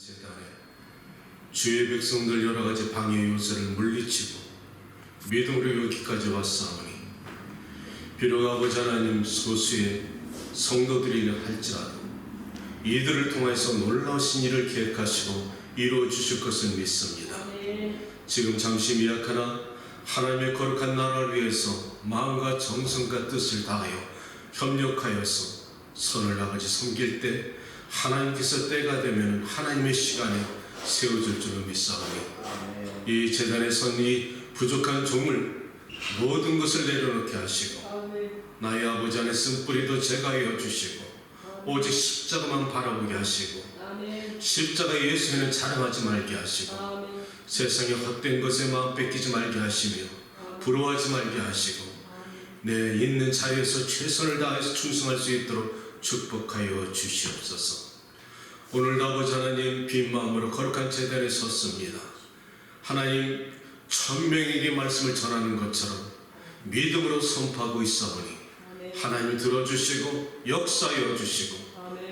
재단에 주의 백성들 여러 가지 방해 요소를 물리치고 믿음으로 여기까지 왔사오니 비록 아버지 하나님 소수의 성도들이라 할지라도 이들을 통해서 놀라우신 일을 계획하시고 이루어 주실 것을 믿습니다. 지금 잠시 미약하나 하나님의 거룩한 나라를 위해서 마음과 정성과 뜻을 다하여 협력하여서 선을 아버지 섬길 때 하나님께서 때가 되면 하나님의 시간에 세워질 줄로 믿사오니 이 제단에 선 이 부족한 종을 모든 것을 내려놓게 하시고 나의 아버지 안에 쓴 뿌리도 제거하여 주시고 오직 십자가만 바라보게 하시고 십자가 예수에는 자랑하지 말게 하시고 세상의 헛된 것에 마음 뺏기지 말게 하시며 부러워하지 말게 하시고 내 있는 자리에서 최선을 다해서 충성할 수 있도록 축복하여 주시옵소서. 오늘도 아버지 하나님 빈 마음으로 거룩한 제단에 섰습니다. 하나님 천명에게 말씀을 전하는 것처럼 믿음으로 선포하고 있사오니 하나님 들어주시고 역사하여 주시고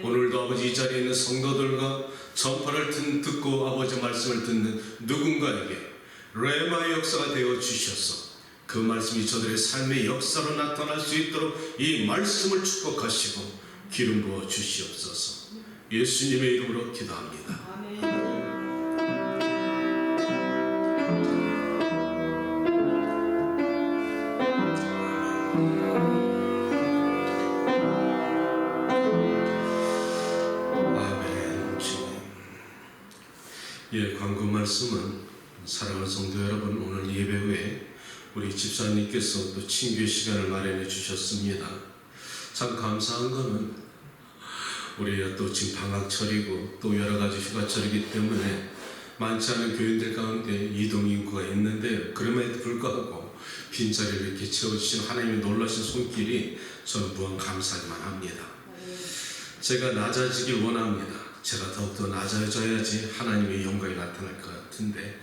오늘도 아버지 이 자리에 있는 성도들과 전파를 듣고 아버지 말씀을 듣는 누군가에게 레마의 역사가 되어 주셔서 그 말씀이 저들의 삶의 역사로 나타날 수 있도록 이 말씀을 축복하시고 기름 부어 주시옵소서. 예수님의 이름으로 기도합니다. 아멘. 주님. 예, 광고 말씀은 사랑하는 성도 여러분, 오늘 예배 후에 우리 집사님께서 또 친교의 시간을 마련해 주셨습니다. 참 감사한 거는 우리가 또 지금 방학철이고 또 여러 가지 휴가철이기 때문에 많지 않은 교인들 가운데 이동 인구가 있는데 그럼에도 불구하고 빈자리를 이렇게 채워주신 하나님의 놀라신 손길이 저는 무한 감사하기만 합니다. 제가 낮아지길 원합니다. 제가 더욱더 낮아져야지 하나님의 영광이 나타날 것 같은데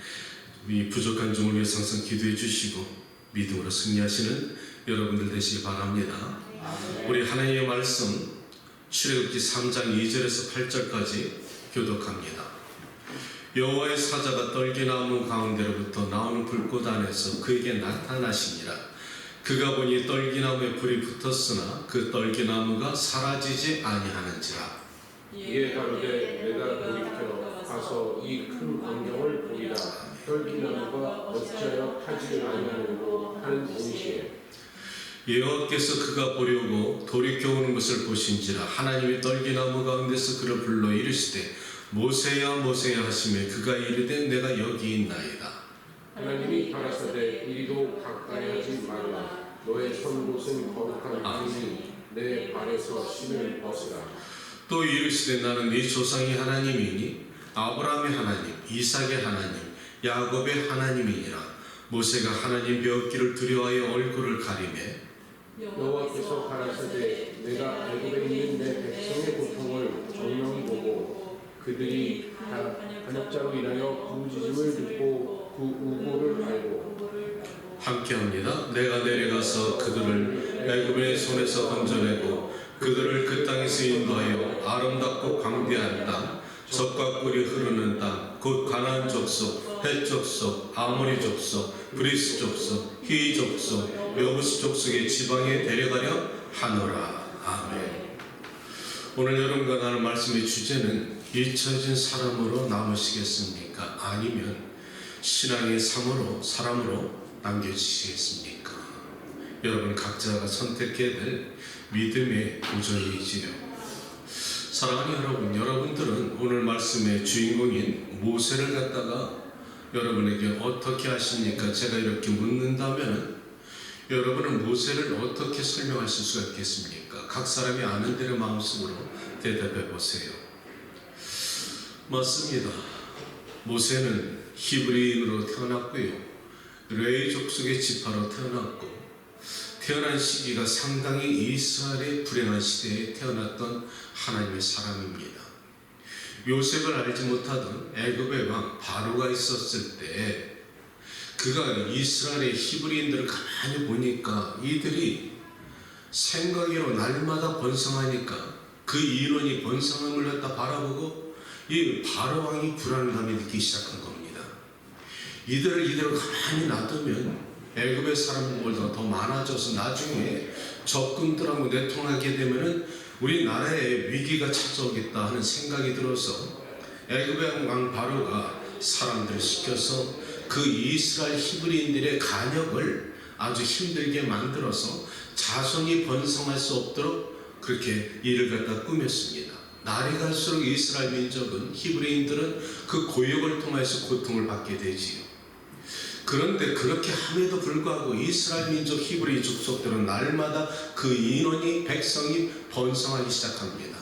이 부족한 종을 위해서 항상 기도해 주시고 믿음으로 승리하시는 여러분들 되시기 바랍니다. 우리 하나님의 말씀 출애굽기 3장 2절에서 8절까지 교독합니다. 여호와의 사자가 떨기나무 가운데로부터 나오는 불꽃 안에서 그에게 나타나시니라. 그가 보니 떨기나무에 불이 붙었으나 그 떨기나무가 사라지지 아니하는지라. 이에 가로되 내가 돌이켜 가서 이 큰 광경을 보리라. 떨기나무가 어찌하여 타지를 아니하느냐고 하는 동시에 여호와께서 그가 보려고 돌이켜 오는 것을 보신지라. 하나님이 떨기나무 가운데서 그를 불러 이르시되 모세야 모세야 하시며 그가 이르되 내가 여기 있나이다. 하나님이 가라사대 이리도 가까이 하지 말라. 너의 선 곳은 거룩한 땅이니 내 발에서 신을 벗으라. 또 이르시되 나는 네 조상의 하나님이니 아브라함의 하나님, 이삭의 하나님, 야곱의 하나님이니라. 모세가 하나님 배웠기를 두려워하여 얼굴을 가리매 여호와께서 가라사대 내가 애굽에 있는 내 백성의 고통을 정명히 보고 그들이 반역자로 인하여 부르짖음을 듣고 그 우고를 알고 함께합니다. 내가 내려가서 그들을 애굽의 손에서 건져내고 그들을 그 땅에서 인도하여 아름답고 광대한 땅, 젖과 꿀이 흐르는 땅, 곧 가나안 족속, 헷 족속, 아모리 족속, 브리스 족속, 히위 족속, 여부스 족속의 지방에 데려가려 하노라. 아멘. 오늘 여러분과 나눌 말씀의 주제는 잊혀진 사람으로 남으시겠습니까? 아니면 신앙의 사람으로 남겨지시겠습니까? 여러분 각자가 선택해야 될 믿음의 도전이지요. 사랑하는 여러분, 여러분들은 오늘 말씀의 주인공인 모세를 갖다가 여러분에게 어떻게 하십니까? 제가 이렇게 묻는다면 여러분은 모세를 어떻게 설명하실 수가 있겠습니까? 각 사람이 아는 대로 마음속으로 대답해 보세요. 맞습니다. 모세는 히브리인으로 태어났고요. 레위 족속의 지파로 태어났고 태어난 시기가 상당히 이스라엘의 불행한 시대에 태어났던 하나님의 사람입니다. 요셉을 알지 못하던 애굽의 왕 바로가 있었을 때 그가 이스라엘의 히브리인들을 가만히 보니까 이들이 생각으로 날마다 번성하니까 그 인원이 번성함을 갖다 바라보고 이 바로 왕이 불안감이 느끼기 시작한 겁니다. 이들을 이대로 가만히 놔두면 애굽의 사람들보다 더 많아져서 나중에 적군들하고 내통하게 되면은 우리나라에 위기가 찾아오겠다 하는 생각이 들어서 애굽의 왕 바로가 사람들을 시켜서 그 이스라엘 히브리인들의 간역을 아주 힘들게 만들어서 자손이 번성할 수 없도록 그렇게 일을 갖다 꾸몄습니다. 날이 갈수록 이스라엘 민족은, 히브리인들은 그 고역을 통해서 고통을 받게 되지요. 그런데 그렇게 함에도 불구하고 이스라엘 민족 히브리 족속들은 날마다 그 인원이, 백성이 번성하기 시작합니다.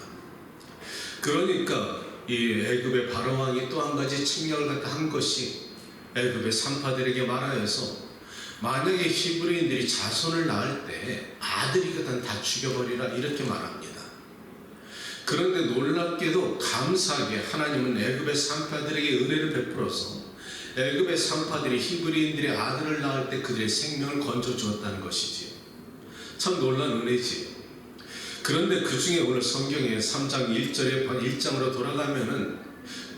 그러니까 이 애굽의 바로 왕이 또 한 가지 책략을 갖다 한 것이 애굽의 산파들에게 말하여서 만약에 히브리인들이 자손을 낳을 때 아들이거든 다 죽여버리라 이렇게 말합니다. 그런데 놀랍게도 감사하게 하나님은 애굽의 산파들에게 은혜를 베풀어서 애굽의 산파들이 히브리인들의 아들을 낳을 때 그들의 생명을 건져주었다는 것이지요. 참 놀라운 은혜지요. 그런데 그 중에 오늘 성경에 3장 1장으로 돌아가면은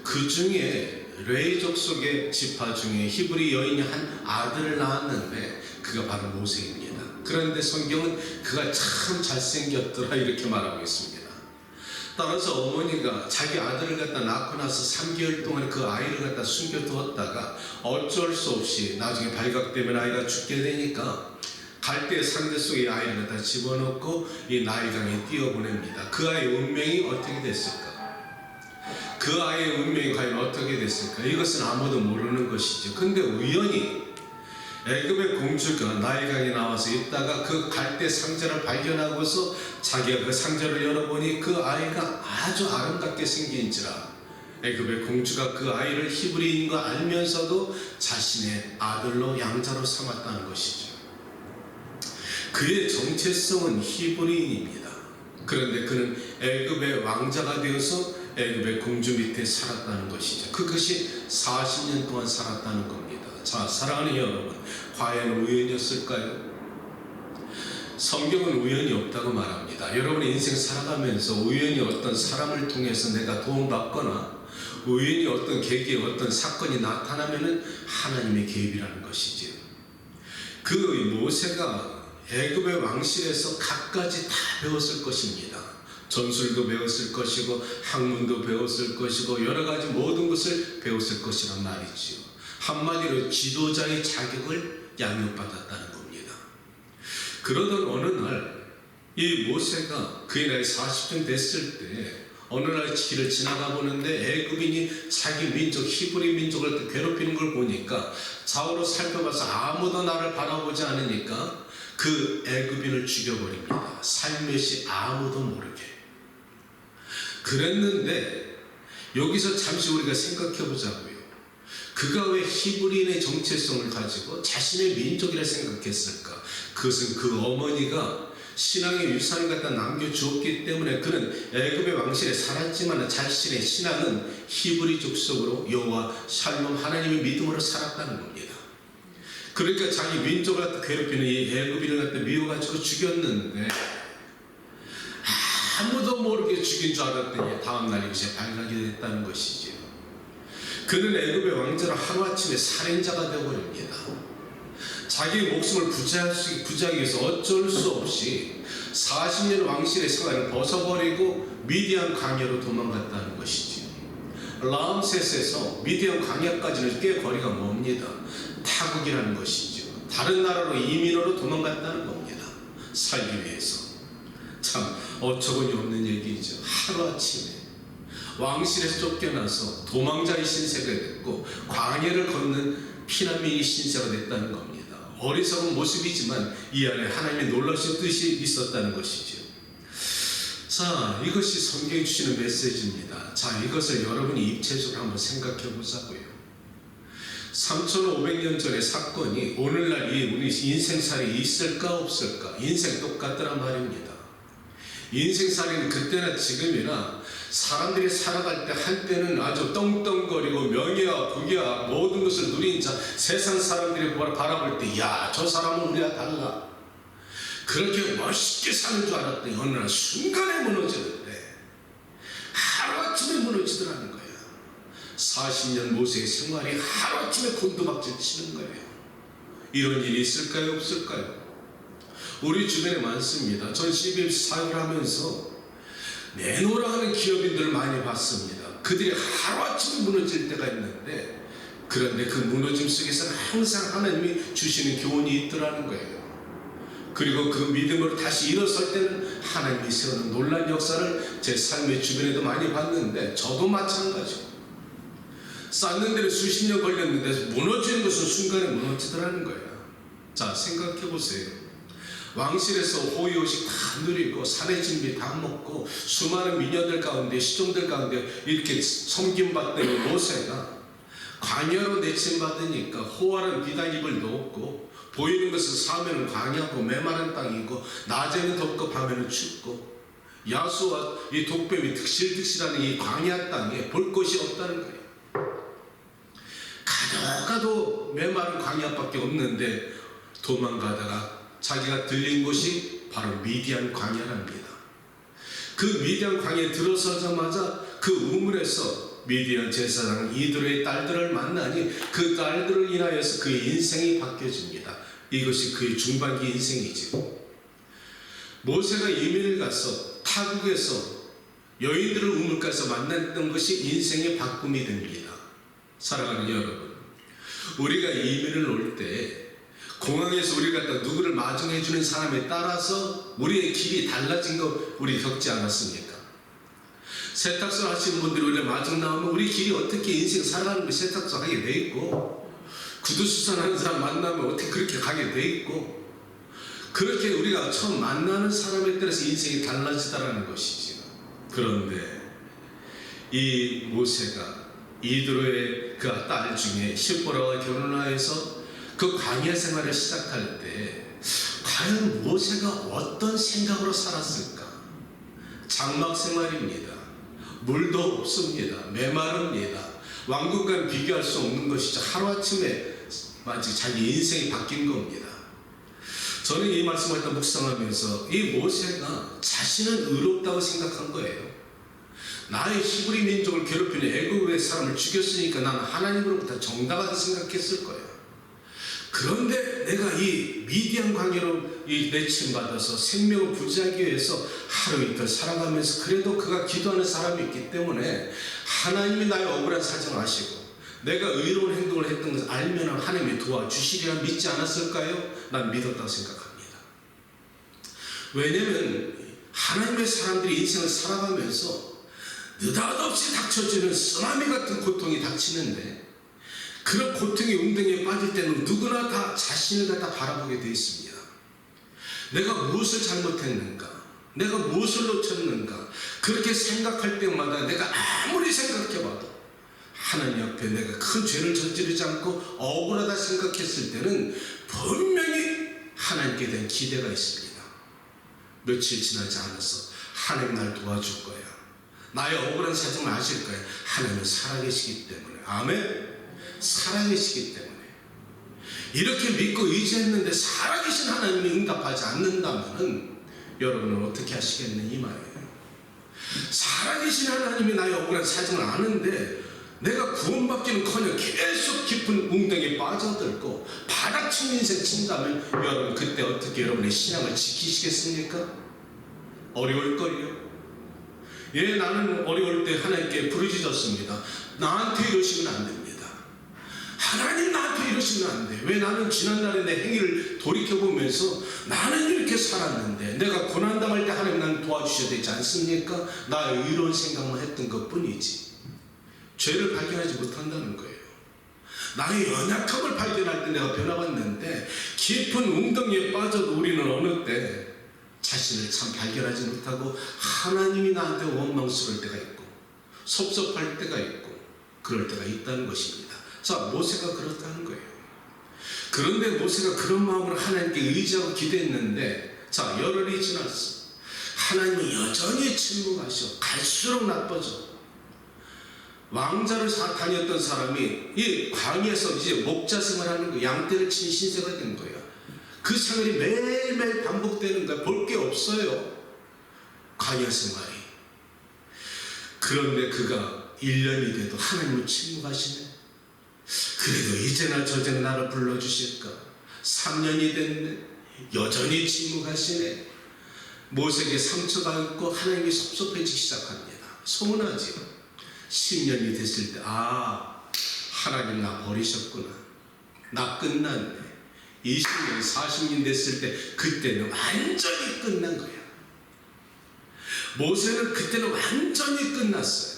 그 중에 레위 족속의 지파 중에 히브리 여인이 한 아들을 낳았는데 그가 바로 모세입니다. 그런데 성경은 그가 참 잘생겼더라 이렇게 말하고 있습니다. 따라서 어머니가 자기 아들을 갖다 낳고 나서 3개월 동안 그 아이를 갖다 숨겨두었다가 어쩔 수 없이 나중에 발각되면 아이가 죽게 되니까 갈대 상대 속에 이 아이를 갖다 집어넣고 이 나일강에 띄어보냅니다. 그 아이의 운명이 어떻게 됐을까? 그 아이의 운명이 과연 어떻게 됐을까? 이것은 아무도 모르는 것이죠. 근데 우연히 애굽의 공주가 나일강에 나와서 있다가 그 갈대 상자를 발견하고서 자기가 그 상자를 열어보니 그 아이가 아주 아름답게 생긴지라 애굽의 공주가 그 아이를 히브리인 거 알면서도 자신의 아들로 양자로 삼았다는 것이죠. 그의 정체성은 히브리인입니다. 그런데 그는 애굽의 왕자가 되어서 애굽의 공주 밑에 살았다는 것이죠. 그것이 40년 동안 살았다는 겁니다. 자, 사랑하는 여러분, 과연 우연이었을까요? 성경은 우연이 없다고 말합니다. 여러분의 인생 살아가면서 우연히 어떤 사람을 통해서 내가 도움받거나 우연히 어떤 계기에 어떤 사건이 나타나면은 하나님의 개입이라는 것이지요. 그 모세가 애굽의 왕실에서 갖가지 다 배웠을 것입니다. 전술도 배웠을 것이고 학문도 배웠을 것이고 여러 가지 모든 것을 배웠을 것이란 말이지요. 한마디로 지도자의 자격을 양육받았다는 겁니다. 그러던 어느 날 이 모세가 그의 나이 40년 됐을 때 어느 날 길을 지나가 보는데 애굽인이 자기 민족 히브리 민족을 괴롭히는 걸 보니까 좌우로 살펴봐서 아무도 나를 바라보지 않으니까 그 애굽인을 죽여버립니다. 살며시 아무도 모르게. 그랬는데 여기서 잠시 우리가 생각해 보자고요. 그가 왜 히브리인의 정체성을 가지고 자신의 민족이라 생각했을까? 그것은 그 어머니가 신앙의 유산을 갖다 남겨주었기 때문에 그는 애굽의 왕실에 살았지만 자신의 신앙은 히브리 족속으로 여호와 샬롬 하나님의 믿음으로 살았다는 겁니다. 그러니까 자기 민족을 갖다 괴롭히는 이 애굽인을 갖다 미워가지고 죽였는데 아무도 모르게 죽인 줄 알았더니 다음날 이것이 발각이 됐다는 것이지요. 그는 애굽의 왕자로 하루아침에 살인자가 되어버립니다. 자기 목숨을 부지하기 위해서 어쩔 수 없이 40년 왕실의 생활을 벗어버리고 미디안 광야로 도망갔다는 것이지요. 라암세스에서 미디안 광야까지는 꽤 거리가 멉니다. 타국이라는 것이죠. 다른 나라로 이민으로 도망갔다는 겁니다. 살기 위해서. 참 어처구니 없는 얘기죠. 하루아침에 왕실에서 쫓겨나서 도망자의 신세가 됐고 광야를 걷는 피난민의 신세가 됐다는 겁니다. 어리석은 모습이지만 이 안에 하나님의 놀라신 뜻이 있었다는 것이죠. 자, 이것이 성경이 주시는 메시지입니다. 자, 이것을 여러분이 입체적으로 한번 생각해 보자고요. 3500년 전의 사건이 오늘날 우리 인생살이 있을까 없을까? 인생 똑같더란 말입니다. 인생살이는 그때나 지금이나 사람들이 살아갈 때 한때는 아주 떵떵거리고 명예와 부귀와 모든 것을 누린 자 세상 사람들이 바라볼 때 야, 저 사람은 우리와 달라. 그렇게 멋있게 사는 줄 알았더니 어느 날 순간에 무너지는데 하루아침에 무너지더라는 거야. 40년 모세의 생활이 하루아침에 곤두박질 치는 거예요. 이런 일이 있을까요? 없을까요? 우리 주변에 많습니다. 전 CBS 사역을 하면서 내노라 하는 기업인들을 많이 봤습니다. 그들이 하루아침에 무너질 때가 있는데, 그런데 그 무너짐 속에서는 항상 하나님이 주시는 교훈이 있더라는 거예요. 그리고 그 믿음으로 다시 일어설 때는 하나님이 세우는 놀라운 역사를 제 삶의 주변에도 많이 봤는데, 저도 마찬가지고 쌓는 데는 수십 년 걸렸는데 무너지는 것은 순간에 무너지더라는 거예요. 자, 생각해 보세요. 왕실에서 호의호식 다 누리고 산의 진미 다 먹고 수많은 미녀들 가운데 시종들 가운데 이렇게 섬김받던 모세가 광야로 내침받으니까 호화는 비단입을 놓고 보이는 것은 사면은 광야고 메마른 땅이고 낮에는 덥고 밤에는 춥고 야수와 이 독뱀이 득실득실하는 이 광야 땅에 볼 것이 없다는 거예요. 가도 메마른 광야밖에 없는데 도망가다가 자기가 들린 곳이 바로 미디안 광야랍니다. 그 미디안 광야에 들어서자마자 그 우물에서 미디안 제사장 이드로의 딸들을 만나니 그 딸들을 인하여서 그의 인생이 바뀌어집니다. 이것이 그의 중반기 인생이지요. 모세가 이민을 가서 타국에서 여인들을 우물가에서 만났던 것이 인생의 바꿈이 됩니다. 사랑하는 여러분, 우리가 이민을 올 때 공항에서 우리 갖다 누구를 마중해주는 사람에 따라서 우리의 길이 달라진 거 우리 겪지 않았습니까? 세탁소 하시는 분들이 우리를 마중 나오면 우리 길이 어떻게 인생 살아가는 거 세탁소 하게 돼 있고, 구두수선하는 사람 만나면 어떻게 그렇게 가게 돼 있고, 그렇게 우리가 처음 만나는 사람에 따라서 인생이 달라지다라는 것이지요. 그런데 이 모세가 이드로의 그 딸 중에 시보라와 결혼하여서 그 광야 생활을 시작할 때 과연 모세가 어떤 생각으로 살았을까? 장막 생활입니다. 물도 없습니다. 메마릅니다. 왕국과는 비교할 수 없는 것이죠. 하루아침에 마치 자기 인생이 바뀐 겁니다. 저는 이 말씀을 다 묵상하면서 이 모세가 자신은 의롭다고 생각한 거예요. 나의 히브리 민족을 괴롭히는 애굽의 사람을 죽였으니까 나는 하나님으로부터 정당하다 생각했을 거예요. 그런데 내가 이 미디안 광야로 내침받아서 생명을 부지하기 위해서 하루 이틀 살아가면서 그래도 그가 기도하는 사람이 있기 때문에 하나님이 나의 억울한 사정을 아시고 내가 의로운 행동을 했던 것을 알면 하나님이 도와주시리라 믿지 않았을까요? 난 믿었다고 생각합니다. 왜냐하면 하나님의 사람들이 인생을 살아가면서 느닷없이 닥쳐지는 쓰나미 같은 고통이 닥치는데, 그런 고통의 웅덩이에 빠질 때는 누구나 다 자신을 갖다 바라보게 되어 있습니다. 내가 무엇을 잘못했는가? 내가 무엇을 놓쳤는가? 그렇게 생각할 때마다 내가 아무리 생각해봐도 하나님 앞에 내가 큰 죄를 저지르지 않고 억울하다 생각했을 때는 분명히 하나님께 대한 기대가 있습니다. 며칠 지나지 않아서 하나님 날 도와줄 거야. 나의 억울한 사정을 아실 거예요. 하나님은 살아계시기 때문에. 아멘. 살아계시기 때문에. 이렇게 믿고 의지했는데 살아계신 하나님이 응답하지 않는다면 여러분은 어떻게 하시겠느냐 이 말이에요. 살아계신 하나님이 나의 억울한 사정을 아는데 내가 구원받기는커녕 계속 깊은 웅덩이에 빠져들고 바닥친 인생 친다면 여러분 그때 어떻게 여러분의 신앙을 지키시겠습니까? 어려울걸요. 예, 나는 어려울 때 하나님께 부르짖었습니다. 나한테 이러시면 안 됩니다. 하나님 나한테 이러시면 안 돼. 왜 나는 지난날의 내 행위를 돌이켜보면서 나는 이렇게 살았는데 내가 고난당할 때 하나님 나를 도와주셔야 되지 않습니까? 나의 의로운 생각만 했던 것 뿐이지 죄를 발견하지 못한다는 거예요. 나의 연약함을 발견할 때 내가 변화받는데 깊은 웅덩이에 빠져도 우리는 어느 때 자신을 참 발견하지 못하고 하나님이 나한테 원망스러울 때가 있고 섭섭할 때가 있고 그럴 때가 있다는 것입니다. 자, 모세가 그렇다는 거예요. 그런데 모세가 그런 마음으로 하나님께 의지하고 기도했는데 자, 열흘이 지났어. 하나님이 여전히 침묵하셔. 갈수록 나빠져. 왕자를 다녔던 사람이 이 광야에서 이제 목자 생활하는 거, 양떼를 치는 신세가 된 거예요. 그 생활이 매일매일 반복되는 거야. 볼 게 없어요. 광야 생활이. 그런데 그가 1년이 돼도 하나님은 침묵하시네. 그래도 이제나 저제나 나를 불러주실까. 3년이 됐네. 여전히 침묵하시네. 모세에게 상처가 있고 하나님이 섭섭해지기 시작합니다. 서운하지요. 10년이 됐을 때 하나님 나 버리셨구나. 나 끝났네. 20년 40년 됐을 때 그때는 완전히 끝난 거야. 모세는 그때는 완전히 끝났어요.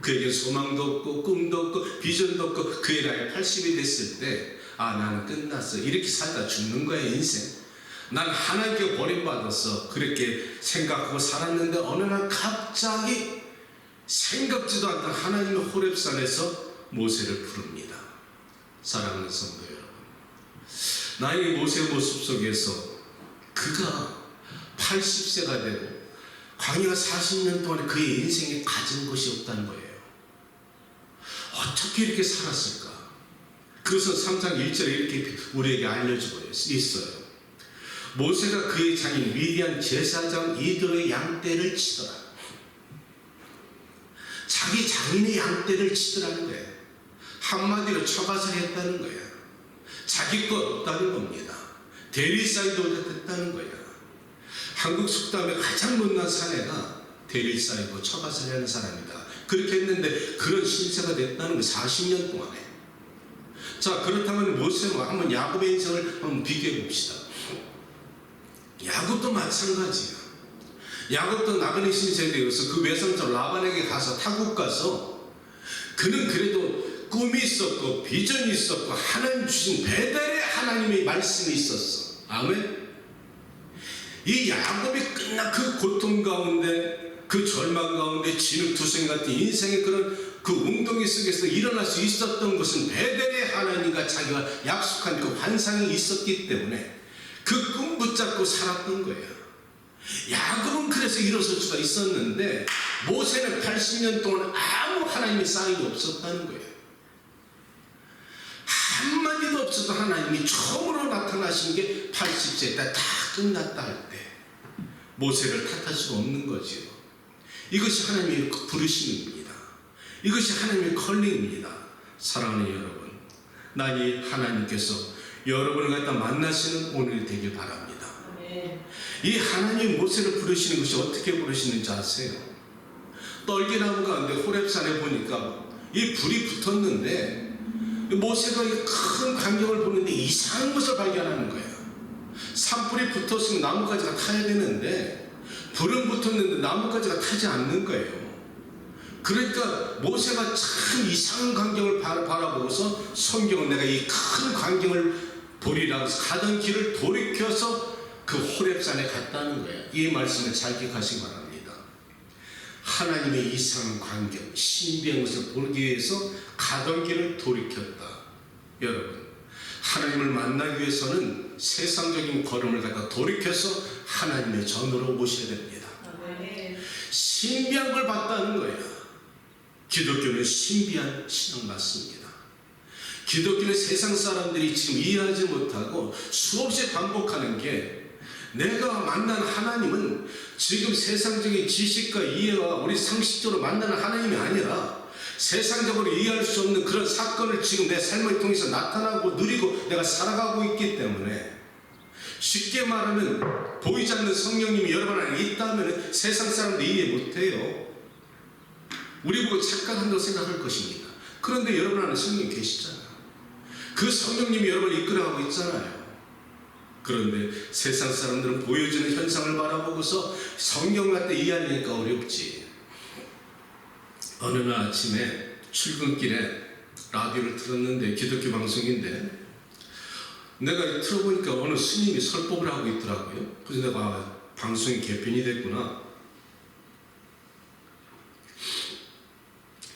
그에게 소망도 없고 꿈도 없고 비전도 없고 그의 나이 80이 됐을 때 나는 끝났어. 이렇게 살다 죽는 거야 인생. 난 하나님께 버림받았어. 그렇게 생각하고 살았는데 어느 날 갑자기 생각지도 않던 하나님의 호렙산에서 모세를 부릅니다. 사랑하는 성도 여러분, 나의 모세의 모습 속에서 그가 80세가 되고 광야 40년 동안 그의 인생에 가진 것이 없다는 거예요. 어떻게 이렇게 살았을까? 그것은 3장 1절에 이렇게 우리에게 알려주고 있어요. 모세가 그의 장인 위대한 제사장 이드로의 양떼를 치더라. 자기 장인의 양떼를 치더라는 거예요. 한마디로 처갓을 했다는 거예요. 자기 것 없다는 겁니다. 대리사이도 됐다는 거예요. 한국 속담에 가장 못난 사내가 대리사이고 처갓을 하는 사람이다. 그렇게 했는데 그런 신세가 됐다는 거예요. 40년 동안에. 자, 그렇다면 모세와 한번 야곱의 인생을 한번 비교해 봅시다. 야곱도 마찬가지야. 야곱도 나그네 신세에 되어서 그 외삼촌 라반에게 가서 타국 가서 그는 그래도 꿈이 있었고 비전이 있었고 하나님 주신 배달의 하나님의 말씀이 있었어. 아멘. 이 야곱이 끝나 그 고통 가운데 그 절망 가운데 진흙투성 같은 인생의 그런 그 웅덩이 속에서 일어날 수 있었던 것은 베델의 하나님과 자기가 약속한 그 환상이 있었기 때문에 그 꿈 붙잡고 살았던 거예요. 야곱은 그래서 일어설 수가 있었는데 모세는 80년 동안 아무 하나님의 사인이 없었다는 거예요. 한마디도 없어도 하나님이 처음으로 나타나신 게 80세 때 다 끝났다 할 때 모세를 탓할 수가 없는 거지요. 이것이 하나님의 부르심입니다. 이것이 하나님의 컬링입니다. 사랑하는 여러분, 난 이 하나님께서 여러분을 갖다 만나시는 오늘이 되길 바랍니다. 이 하나님 모세를 부르시는 것이 어떻게 부르시는지 아세요? 떨기나무 가운데 호렙산에 보니까 이 불이 붙었는데 모세가 이 큰 광경을 보는데 이상한 것을 발견하는 거예요. 산불이 붙었으면 나뭇가지가 타야 되는데 불은 붙었는데 나뭇가지가 타지 않는 거예요. 그러니까 모세가 참 이상한 광경을 바라보고서 성경은 내가 이 큰 광경을 보리라 해서 가던 길을 돌이켜서 그 호렙산에 갔다는 거예요. 이 말씀을 잘 기억하시기 바랍니다. 하나님의 이상한 광경, 신비한 것을 보기 위해서 가던 길을 돌이켰다. 여러분, 하나님을 만나기 위해서는 세상적인 걸음을 갖다 돌이켜서 하나님의 전으로 모셔야 됩니다. 신비한 걸 봤다는 거예요. 기독교는 신비한 신앙 맞습니다. 기독교는 세상 사람들이 지금 이해하지 못하고 수없이 반복하는 게 내가 만난 하나님은 지금 세상적인 지식과 이해와 우리 상식적으로 만나는 하나님이 아니라 세상적으로 이해할 수 없는 그런 사건을 지금 내 삶을 통해서 나타나고 누리고 내가 살아가고 있기 때문에 쉽게 말하면 보이지 않는 성령님이 여러분 안에 있다면 세상 사람들이 이해 못해요. 우리 보고 착각한다고 생각할 것입니다. 그런데 여러분 안에 성령이 계시잖아요. 그 성령님이 여러분을 이끌어가고 있잖아요. 그런데 세상 사람들은 보여주는 현상을 바라보고서 성경 갖다 이해하려니까 어렵지. 어느 날 아침에 출근길에 라디오를 틀었는데 기독교 방송인데 내가 틀어보니까 어느 스님이 설법을 하고 있더라고요. 그래서 내가 방송이 개편이 됐구나.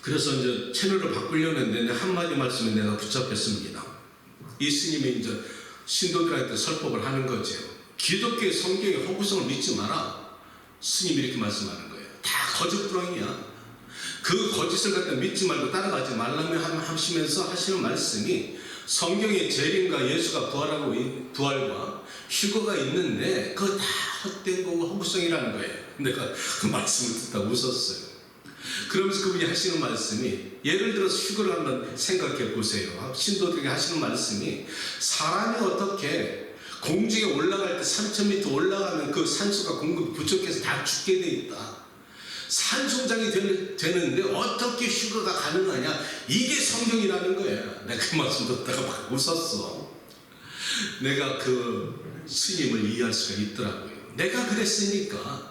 그래서 이제 채널을 바꾸려는데 한마디 말씀에 내가 붙잡혔습니다. 이 스님이 이제 신도들한테 설법을 하는 거죠. 기독교의 성경의 허구성을 믿지 마라. 스님이 이렇게 말씀하는 거예요. 다 거짓부렁이야. 그 거짓을 갖다 믿지 말고 따라가지 말라며 하시면서 하시는 말씀이 성경에 재림과 예수가 부활과 휴거가 있는데 그거 다 헛된 거고 허구성이라는 거예요. 내가 그 말씀을 듣다 웃었어요. 그러면서 그분이 하시는 말씀이, 예를 들어서 휴거를 한번 생각해 보세요. 신도들에게 하시는 말씀이, 사람이 어떻게 공중에 올라갈 때 3,000m 올라가면 그 산소가 공급이 부족해서 다 죽게 돼 있다. 산소장이 되는데 어떻게 휴거가 가능하냐? 이게 성경이라는 거예요. 내가 그 말씀 듣다가 막 웃었어. 내가 그 스님을 이해할 수가 있더라고요. 내가 그랬으니까,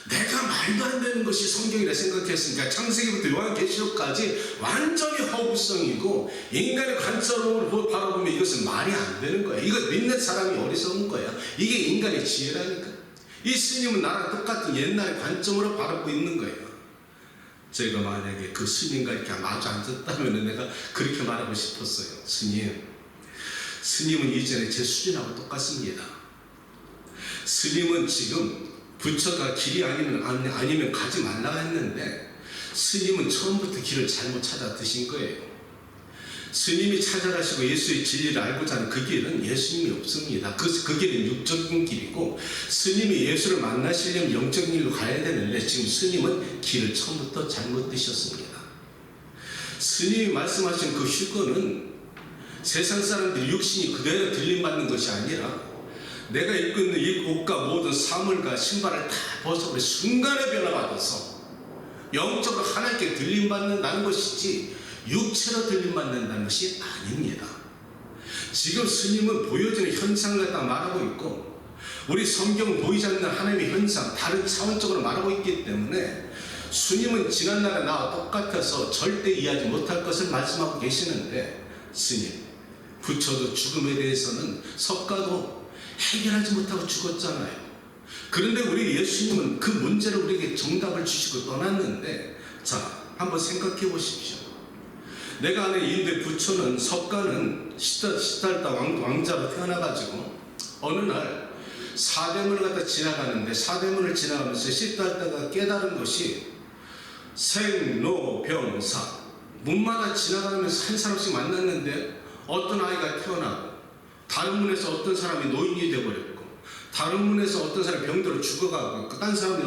내가 말도 안 되는 것이 성경이라 생각했으니까 창세기부터 요한계시록까지 완전히 허구성이고 인간의 관점으로 바라보면 이것은 말이 안 되는 거야. 이거 믿는 사람이 어리석은 거야. 이게 인간의 지혜라니까. 이 스님은 나랑 똑같은 옛날의 관점으로 바라보고 있는 거예요. 제가 만약에 그 스님과 이렇게 마주 앉았다면 내가 그렇게 말하고 싶었어요. 스님은 이전에 제 수준하고 똑같습니다. 스님은 지금 부처가 길이 아니면 가지 말라 했는데, 스님은 처음부터 길을 잘못 찾아 드신 거예요. 스님이 찾아가시고 예수의 진리를 알고자 하는 그 길은 예수님이 없습니다. 그 길은 육적인 길이고, 스님이 예수를 만나시려면 영적인 길로 가야 되는데 지금 스님은 길을 처음부터 잘못 드셨습니다. 스님이 말씀하신 그 휴거는 세상 사람들이 육신이 그대로 들림받는 것이 아니라, 내가 입고 있는 이 옷과 모든 사물과 신발을 다 벗어버려 순간에 변화받아서 영적으로 하나님께 들림받는다는 것이지 육체로 들림받는다는 것이 아닙니다. 지금 스님은 보여지는 현상을 갖다 말하고 있고, 우리 성경은 보이지 않는 하나님의 현상, 다른 차원적으로 말하고 있기 때문에 스님은 지난날에 나와 똑같아서 절대 이해하지 못할 것을 말씀하고 계시는데, 스님, 부처도 죽음에 대해서는 석가도 해결하지 못하고 죽었잖아요. 그런데 우리 예수님은 그 문제를 우리에게 정답을 주시고 떠났는데, 자, 한번 생각해 보십시오. 내가 아는 인도의 부처는, 석가는 시달다 왕자로 태어나가지고 어느 날 사대문을 갖다 지나가는데, 사대문을 지나가면서 시달다가 깨달은 것이 생로병사, 문마다 지나가면서 한 사람씩 만났는데 어떤 아이가 태어나고, 다른 문에서 어떤 사람이 노인이 되어버렸고, 다른 문에서 어떤 사람이 병들어 죽어가고, 다른 사람이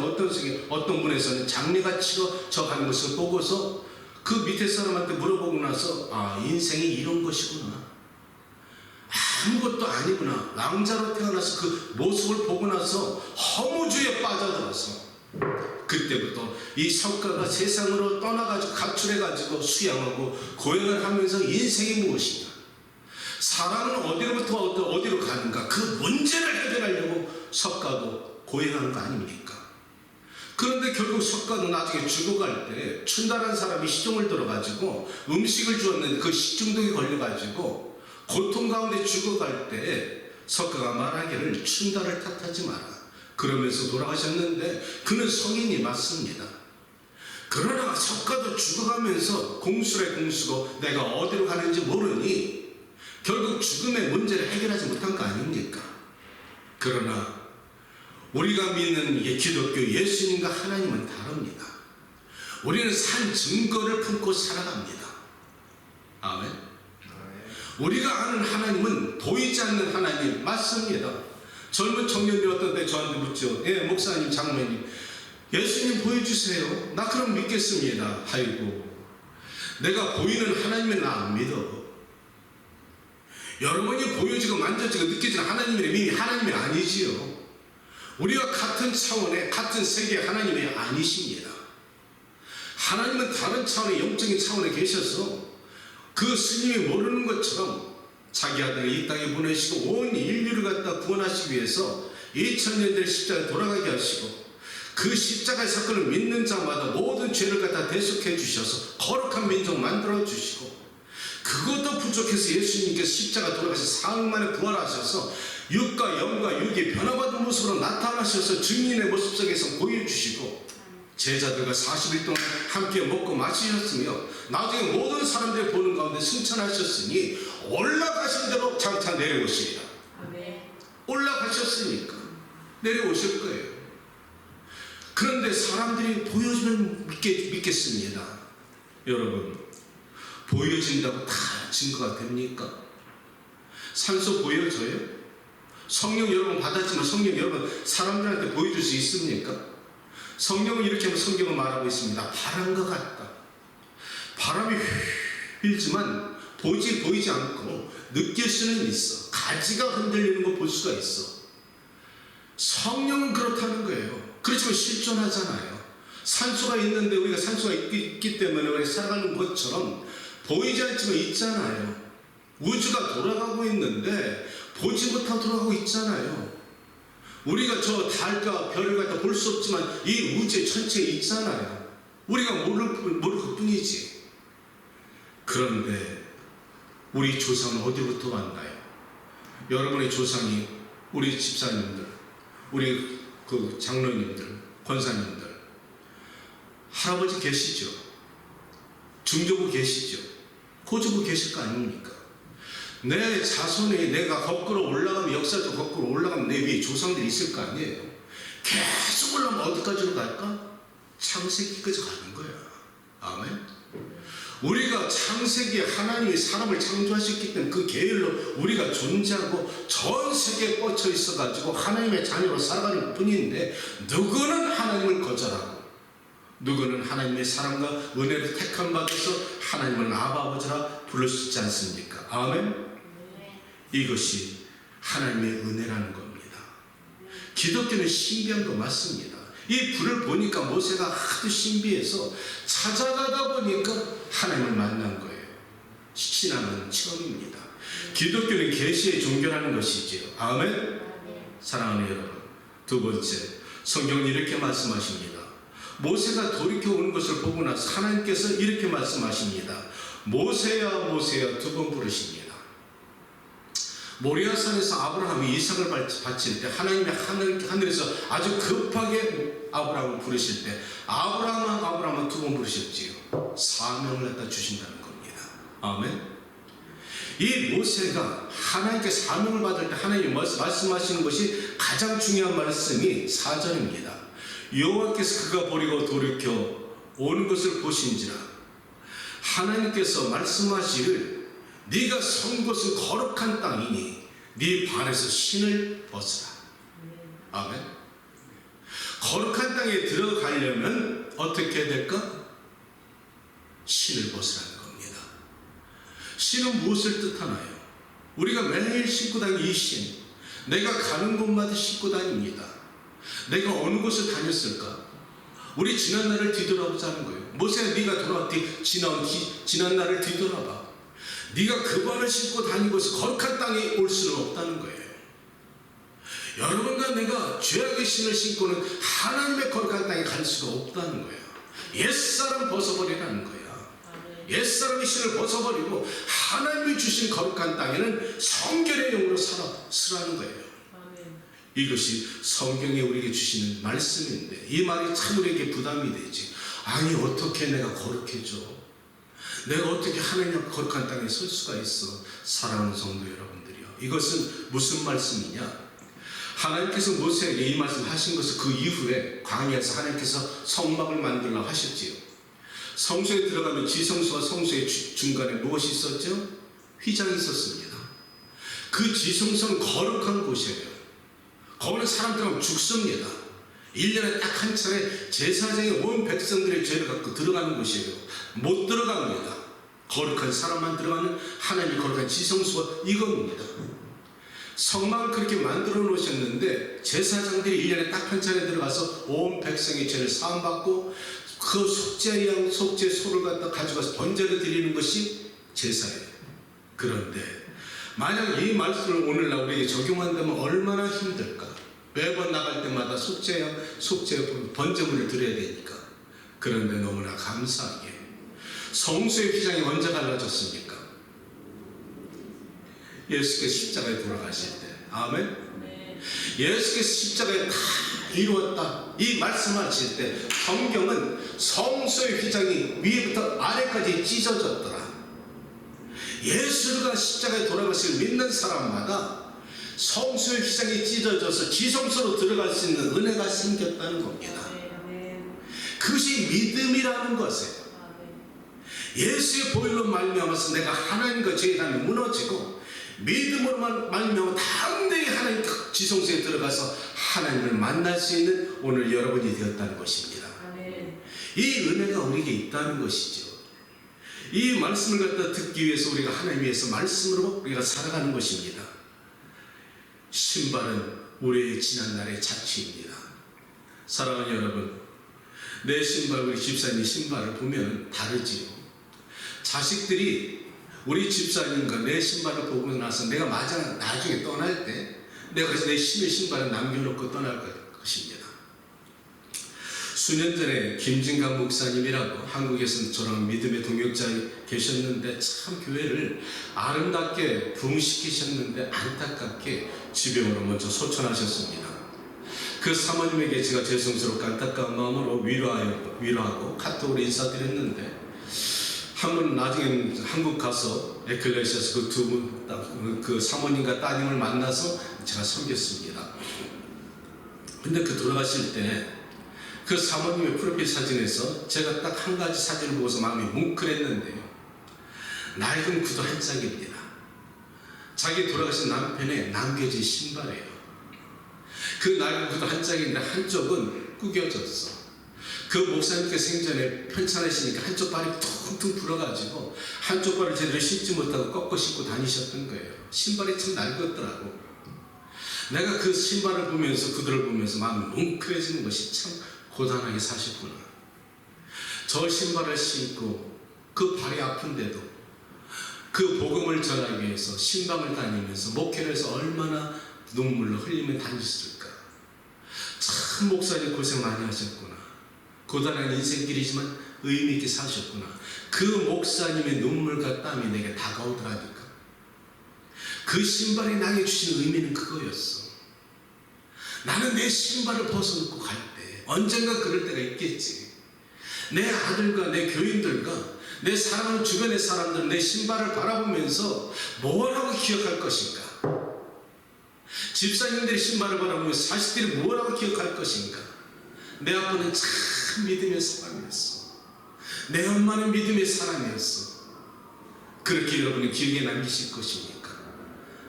어떤 문에서는 장례가 치러져 가는 것을 보고서 그 밑에 사람한테 물어보고 나서, 아, 인생이 이런 것이구나, 아무것도 아니구나, 왕자로 태어나서 그 모습을 보고 나서 허무주의에 빠져들어서, 그때부터 이 석가가 세상으로 떠나가지고 가출해가지고 수양하고 고행을 하면서 인생이 무엇이냐, 사람은 어디로부터 어디로 가는가, 그 문제를 해결하려고 석가도 고행하는 거 아닙니까? 그런데 결국 석가도 나중에 죽어갈 때 춘다라는 사람이 시종을 들어가지고 음식을 주었는데 그 식중독에 걸려가지고 고통 가운데 죽어갈 때 석가가 말하기를 춘다를 탓하지 마라, 그러면서 돌아가셨는데, 그는 성인이 맞습니다. 그러나 석가도 죽어가면서 공수래 공수고 내가 어디로 가는지 모르니 결국 죽음의 문제를 해결하지 못한 거 아닙니까? 그러나 우리가 믿는 기독교 예수님과 하나님은 다릅니다. 우리는 산 증거를 품고 살아갑니다. 아멘. 우리가 아는 하나님은 보이지 않는 하나님 맞습니다. 젊은 청년들이 어떤 때 저한테 묻죠. 예, 목사님, 장로님, 예수님 보여주세요. 나 그럼 믿겠습니다. 아이고, 내가 보이는 하나님은 나 안 믿어. 여러분이 보여지고 만져지고 느껴지는 하나님의 이미 하나님이 아니지요. 우리와 같은 차원의 같은 세계의 하나님이 아니십니다. 하나님은 다른 차원의 영적인 차원에 계셔서 그 스님이 모르는 것처럼 자기 아들을 이 땅에 보내시고 온 인류를 갖다 구원하시기 위해서 2000년 전 십자가에 돌아가게 하시고, 그 십자가의 사건을 믿는 자마다 모든 죄를 갖다 대속해 주셔서 거룩한 민족 만들어 주시고, 그것도 부족해서 예수님께서 십자가 돌아가셔서 사흘 만에 부활하셔서 육과 영과 육이 변화받은 모습으로 나타나셔서 증인의 모습 속에서 보여주시고, 제자들과 40일 동안 함께 먹고 마시셨으며 나중에 모든 사람들이 보는 가운데 승천하셨으니 올라가신 대로 장차 내려오시리라. 올라가셨으니까 내려오실 거예요. 그런데 사람들이 보여주면 믿겠습니다. 여러분, 보여진다고 다 증거가 됩니까? 산소 보여져요? 성령 여러분 받았지만 성령 여러분 사람들한테 보여줄 수 있습니까? 성경은 이렇게 성경은 말하고 있습니다. 바람과 같다. 바람이 휘일지만 보이지 않고 느낄 수는 있어. 가지가 흔들리는 거 볼 수가 있어. 성령은 그렇다는 거예요. 그렇지만 실존하잖아요. 산소가 있는데 우리가 산소가 있기 때문에 우리가 살아가는 것처럼 보이지 않지만 있잖아요. 우주가 돌아가고 있는데 보지 못하고 돌아가고 있잖아요. 우리가 저 달과 별을 갖다 볼 수 없지만 이 우주 전체에 있잖아요. 우리가 모를 것뿐이지. 그런데 우리 조상은 어디부터 왔나요? 여러분의 조상이 우리 집사님들, 우리 그 장로님들, 권사님들, 할아버지 계시죠? 증조부 계시죠? 고조부 계실 거 아닙니까? 내 자손이 내가 거꾸로 올라가면, 역사적 거꾸로 올라가면 내 위에 조상들이 있을 거 아니에요. 계속 올라가면 어디까지로 갈까? 창세기까지 가는 거야. 아멘. 우리가 창세기에 하나님이 사람을 창조하셨기 때문에 그 계율로 우리가 존재하고 전 세계에 뻗쳐 있어가지고 하나님의 자녀로 살아가는 뿐인데, 누구는 하나님을 거절하고 누구는 하나님의 사랑과 은혜를 택함 받아서 하나님을 아버지라 부를 수 있지 않습니까? 아멘. 이것이 하나님의 은혜라는 겁니다. 기독교는 신비한 거 맞습니다. 이 불을 보니까 모세가 하도 신비해서 찾아가다 보니까 하나님을 만난 거예요. 신앙은 처음입니다. 기독교는 계시의 종교라는 것이지요. 아멘. 사랑하는 여러분, 두 번째, 성경은 이렇게 말씀하십니다. 모세가 돌이켜 오는 것을 보고 나서 하나님께서 이렇게 말씀하십니다. 모세야 모세야 두 번 부르십니다. 모리아산에서 아브라함이 이삭을 바칠 때 하나님이 하늘에서 아주 급하게 아브라함을 부르실 때 아브라함은 두 번 부르셨지요. 사명을 갖다 주신다는 겁니다. 아멘. 이 모세가 하나님께 사명을 받을 때 하나님이 말씀하시는 것이 가장 중요한 말씀이 4절입니다. 여호와께서 그가 버리고 돌이켜 오는 것을 보신지라 하나님께서 말씀하시를 네가 선 곳은 거룩한 땅이니 네 발에서 신을 벗으라. 아멘. 거룩한 땅에 들어가려면 어떻게 될까? 신을 벗으라는 겁니다. 신은 무엇을 뜻하나요? 우리가 매일 신고 다니는 이 신, 내가 가는 곳마다 신고 다닙니다. 내가 어느 곳을 다녔을까? 우리 지난 날을 뒤돌아보자는 거예요. 모세야, 네가 돌아왔디 지난 날을 뒤돌아봐. 네가 그 발을 신고 다니고서 거룩한 땅에 올 수는 없다는 거예요. 여러분과 내가 죄악의 신을 신고는 하나님의 거룩한 땅에 갈 수가 없다는 거예요. 옛사람 벗어버리라는 거야. 옛사람의 신을 벗어버리고 하나님이 주신 거룩한 땅에는 성결의 영으로 살아라는 거예요. 이것이 성경에 우리에게 주시는 말씀인데, 이 말이 참 우리에게 부담이 되지. 아니, 어떻게 내가 거룩해져? 내가 어떻게 하나님 거룩한 땅에 설 수가 있어? 사랑하는 성도 여러분들이요, 이것은 무슨 말씀이냐? 하나님께서 모세에게 이 말씀 하신 것은 그 이후에 광야에서 하나님께서 성막을 만들라고 하셨지요. 성소에 들어가면 지성소와 성소의 중간에 무엇이 있었죠? 휘장이 있었습니다. 그 지성소는 거룩한 곳이에요. 거기는 사람 들어가면 죽습니다. 1년에 딱 한 차례 제사장이 온 백성들의 죄를 갖고 들어가는 곳이에요. 못 들어갑니다. 거룩한 사람만 들어가는 하나님의 거룩한 지성소가 이겁니다. 성막을 그렇게 만들어 놓으셨는데 제사장들이 1년에 딱 한 차례 들어가서 온 백성의 죄를 사함받고 그 속죄 소를 갖다 가져가서 번제를 드리는 것이 제사예요. 그런데 만약 이 말씀을 오늘날 우리에게 적용한다면 얼마나 힘들까? 매번 나갈 때마다 속죄 번제물을 드려야 되니까. 그런데 너무나 감사하게 성소의 휘장이 언제 갈라졌습니까? 예수께서 십자가에 돌아가실 때. 아멘. 예수께서 십자가에 다 이루었다, 이 말씀하실 때 성경은 성소의 휘장이 위에부터 아래까지 찢어졌더라. 예수가 십자가에 돌아가실 믿는 사람마다 성소의 휘장이 찢어져서 지성소로 들어갈 수 있는 은혜가 생겼다는 겁니다. 그것이 믿음이라는 것이에요. 예수의 보혈로 말미암아서 내가 하나님과 죄의 담이 무너지고 믿음으로만 말미암아 담대히 하나님 지성소에 들어가서 하나님을 만날 수 있는 오늘 여러분이 되었다는 것입니다. 이 은혜가 우리에게 있다는 것이죠. 이 말씀을 갖다 듣기 위해서 우리가 하나님 위해서 말씀으로 우리가 살아가는 것입니다. 신발은 우리의 지난날의 자취입니다. 사랑하는 여러분, 내 신발, 우리 집사님 신발을 보면 다르지요. 자식들이 우리 집사님과 내 신발을 보고 나서 내가 나중에 떠날 때 내가 그래서 내 신의 신발을 남겨놓고 떠날 것입니다. 수년 전에 김진강 목사님이라고 한국에서는 저랑 믿음의 동역자 계셨는데 참 교회를 아름답게 부흥시키셨는데 안타깝게 지병으로 먼저 소천하셨습니다. 그 사모님에게 제가 죄송스럽고 안타까운 마음으로 위로하고 카톡으로 인사드렸는데 한 번 나중에 한국 가서 에클레시아에서 그 두 분, 그 사모님과 따님을 만나서 제가 섬겼습니다. 근데 그 돌아가실 때 그 사모님의 프로필 사진에서 제가 딱 한 가지 사진을 보고서 마음이 뭉클했는데요. 낡은 구두 한 짝입니다. 자기 돌아가신 남편의 남겨진 신발이에요. 그 낡은 구두 한 짝인데 한쪽은 구겨졌어. 그 목사님께 생전에 편찮으시니까 한쪽 발이 퉁퉁 불어가지고 한쪽 발을 제대로 신지 못하고 꺾어 신고 다니셨던 거예요. 신발이 참 낡았더라고. 내가 그 신발을 보면서 구두를 보면서 마음이 뭉클해지는 것이 참 고단하게 사셨구나. 저 신발을 신고 그 발이 아픈데도 그 복음을 전하기 위해서 신방을 다니면서 목회를 해서 얼마나 눈물로 흘리며 다녔을까. 참 목사님 고생 많이 하셨구나. 고단한 인생길이지만 의미 있게 사셨구나. 그 목사님의 눈물과 땀이 내게 다가오더라니까. 그 신발이 나에게 주신 의미는 그거였어. 나는 내 신발을 벗어놓고 갈 때 언젠가 그럴 때가 있겠지. 내 아들과 내 교인들과 내 사랑하는 주변의 사람들은 내 신발을 바라보면서 뭐라고 기억할 것인가. 집사님들의 신발을 바라보면서 자식들이 뭐라고 기억할 것인가. 내 아빠는 참 믿음의 사람이었어. 내 엄마는 믿음의 사람이었어. 그렇게 여러분은 기억에 남기실 것입니까?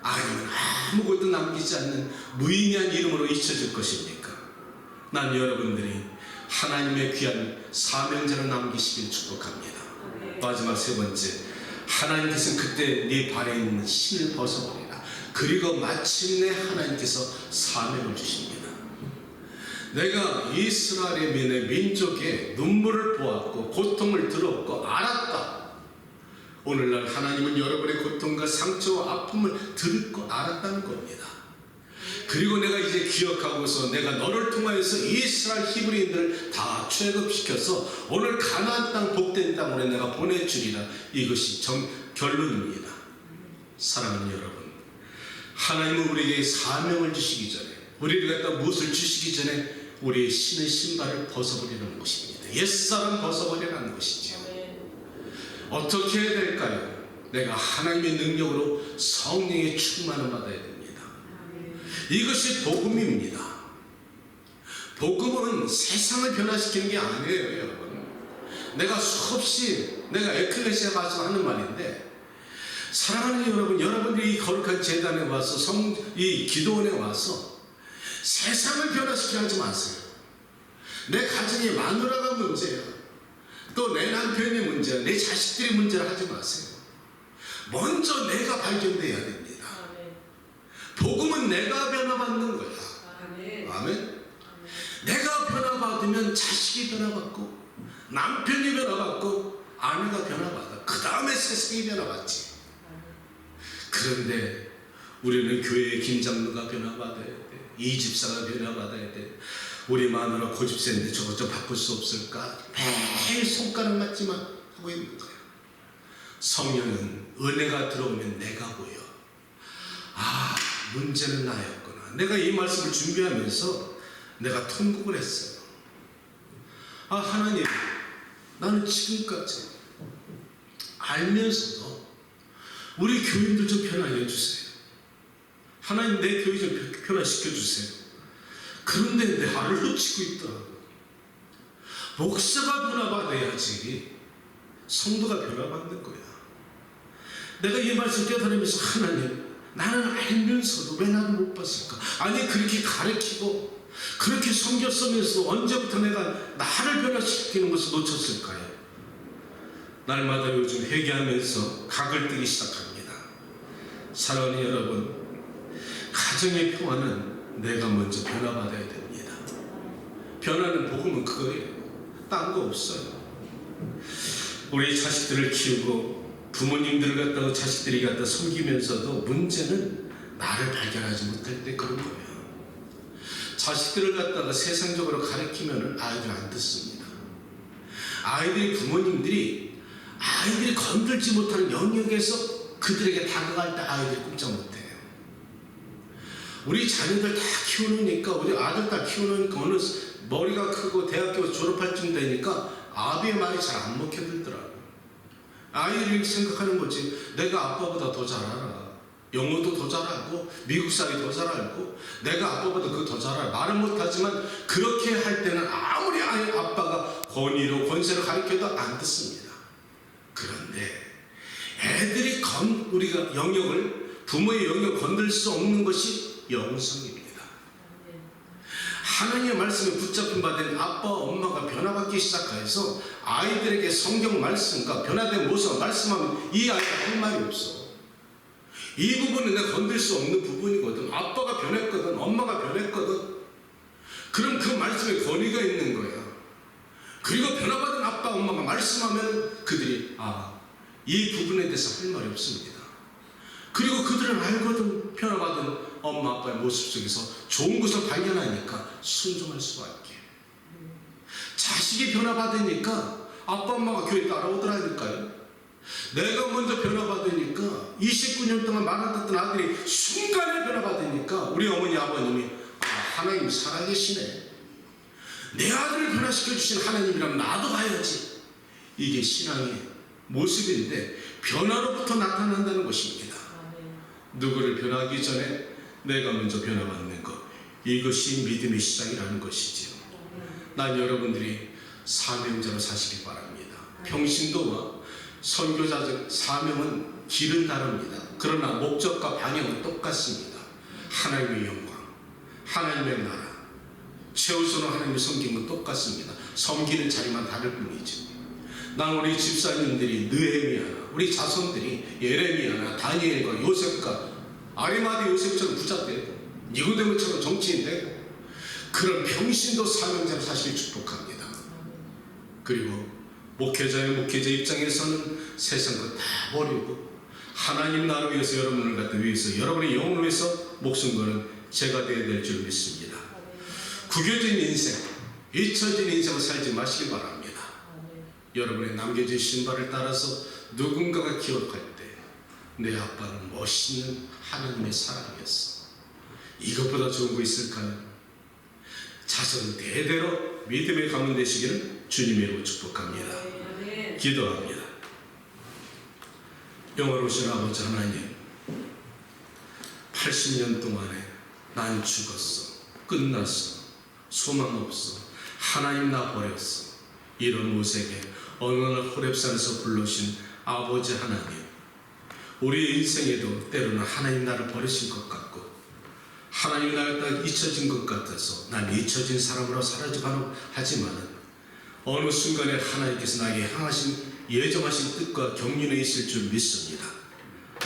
아니면 아무것도 남기지 않는 무의미한 이름으로 잊혀질 것입니까? 난 여러분들이 하나님의 귀한 사명자로 남기시길 축복합니다. 마지막 세 번째, 하나님께서는 그때 네 발에 있는 신을 벗어버리라. 그리고 마침내 하나님께서 사명을 주십니다. 내가 이스라엘의 민족의 눈물을 보았고 고통을 들었고 알았다. 오늘날 하나님은 여러분의 고통과 상처와 아픔을 듣고 알았다는 겁니다. 그리고 내가 이제 기억하고서 내가 너를 통하여서 이스라엘 히브리인들을 다 출애굽시켜서 오늘 가나안 땅 복된 땅으로 내가 보내주리라. 이것이 결론입니다. 사랑하는 여러분, 하나님은 우리에게 사명을 주시기 전에, 우리를 갖다 무엇을 주시기 전에 우리의 신의 신발을 벗어버리는 것입니다. 옛사람 벗어버리라는 것이죠. 어떻게 해야 될까요? 내가 하나님의 능력으로 성령의 충만을 받아야 됩니다. 이것이 복음입니다. 복음은 세상을 변화시키는 게 아니에요, 여러분. 내가 수없이 내가 에클레시아 가서 하는 말인데, 사랑하는 여러분, 여러분들이 이 거룩한 제단에 와서 이 기도원에 와서 세상을 변화시키려 하지 마세요. 내 가정의 마누라가 문제야. 또 내 남편이 문제야. 내 자식들이 문제라 하지 마세요. 먼저 내가 발견돼야 됩니다. 복음은 내가 변화받는 거야. 아멘. 내가 변화받으면 자식이 변화받고 남편이 변화받고 아내가 변화받아. 그 다음에 세상이 변화받지. 그런데 우리는 교회의 김장로가 변화받아야 돼. 이 집사가 변화받아야 돼. 우리 마누라 고집세인데 저것 좀 바꿀 수 없을까? 매일 손가락 맞지만 하고 있는 거예요. 성령은 은혜가 들어오면 내가 보여. 아, 문제는 나였구나. 내가 이 말씀을 준비하면서 내가 통곡을 했어요. 아, 하나님, 나는 지금까지 알면서도 우리 교인들 좀 변화해 주세요. 하나님, 내 교회 좀 변화시켜 주세요. 그런데 나를 놓치고 있더라고. 목사가 변화받아야지 성도가 변화받는 거야. 내가 이 말씀 깨달으면서 하나님, 나는 알면서도 왜 나를 못 봤을까? 아니, 그렇게 가르치고 그렇게 섬겼으면서 언제부터 내가 나를 변화시키는 것을 놓쳤을까요? 날마다 요즘 회개하면서 각을 뜨기 시작합니다. 사랑하는 여러분, 가정의 평화는 내가 먼저 변화받아야 됩니다. 변화는 복음은 그거예요. 딴 거 없어요. 우리 자식들을 키우고 부모님들을 갖다가 자식들이 갖다 섬기면서도 문제는 나를 발견하지 못할 때 그런 거예요. 자식들을 갖다가 세상적으로 가르치면 아이들 안 듣습니다. 아이들이 부모님들이 아이들이 건들지 못하는 영역에서 그들에게 다가갈 때 아이들이 꼼짝 못해요. 우리 자녀들 다 키워놓으니까, 우리 아들 딸 키워놓으니까 어느 머리가 크고 대학교 졸업할 쯤 되니까 아비의 말이 잘 안 먹혀들더라고요. 아이들이 생각하는 거지, 내가 아빠보다 더 잘 알아. 영어도 더 잘하고 미국 사회 더 잘 알고 내가 아빠보다 그거 더 잘 알아. 말은 못하지만 그렇게 할 때는 아무리 아빠가 권위로 권세로 가르쳐도 안 듣습니다. 그런데 애들이 우리가 영역을, 부모의 영역을 건들 수 없는 것이 영성입니다. 하나님의 말씀에 붙잡힌 바 된 아빠, 엄마가 변화받기 시작해서 아이들에게 성경 말씀과 변화된 모습을 말씀하면 이 아이가 할 말이 없어. 이 부분은 내가 건들 수 없는 부분이거든. 아빠가 변했거든, 엄마가 변했거든. 그럼 그 말씀에 권위가 있는 거야. 그리고 변화받은 아빠, 엄마가 말씀하면 그들이 이 부분에 대해서 할 말이 없습니다. 그리고 그들은 알거든. 변화받은 엄마, 아빠의 모습 속에서 좋은 것을 발견하니까 순종할 수밖에. 자식이 변화받으니까 아빠, 엄마가 교회 따라오더라니까요. 내가 먼저 변화받으니까 29년 동안 말 안 듣던 아들이 순간에 변화받으니까 우리 어머니, 아버님이 하나님 살아계시네. 내 아들을 변화시켜 주신 하나님이라면 나도 가야지. 이게 신앙의 모습인데 변화로부터 나타난다는 것입니다. 누구를 변화하기 전에 내가 먼저 변화받는 것, 이것이 믿음의 시작이라는 것이지요. 난 여러분들이 사명자로 사시기 바랍니다. 평신도와 선교자적 사명은 길은 다릅니다. 그러나 목적과 방향은 똑같습니다. 하나님의 영광, 하나님의 나라, 최우선으로 하나님의 섬김은 똑같습니다. 섬기는 자리만 다를 뿐이죠. 난 우리 집사님들이 느헤미야나 우리 자손들이 예레미야나 다니엘과 요셉과 아리마대 요셉처럼 부자 되고 니고데모처럼 정치인 되고 그런 평신도 사명자로 사실 축복합니다. 그리고 목회자 입장에서는 세상 것 다 버리고 하나님 나라를 위해서, 여러분을 갖다 위해서, 여러분의 영혼을 위해서 목숨 거는 제가 되어야 될 줄 믿습니다. 구겨진 인생, 잊혀진 인생을 살지 마시기 바랍니다. 여러분의 남겨진 신발을 따라서 누군가가 기억할 때 내 아빠는 멋있는 하나님의 사랑이었어. 이것보다 좋은 거 있을까요? 자손 대대로 믿음의 가문 되시기를 주님의 이름으로 축복합니다. 기도합니다. 영원하신 아버지 하나님, 80년 동안에 난 죽었어, 끝났어, 소망 없어, 하나님 나 버렸어, 이런 모세에게 어느 날 호렙산에서 불러신 아버지 하나님, 우리 인생에도 때로는 하나님 나를 버리신 것 같고 하나님 나를 딱 잊혀진 것 같아서 난 잊혀진 사람으로 살아가려 하지만은 어느 순간에 하나님께서 나에게 향하신 예정하신 뜻과 경륜에 있을 줄 믿습니다.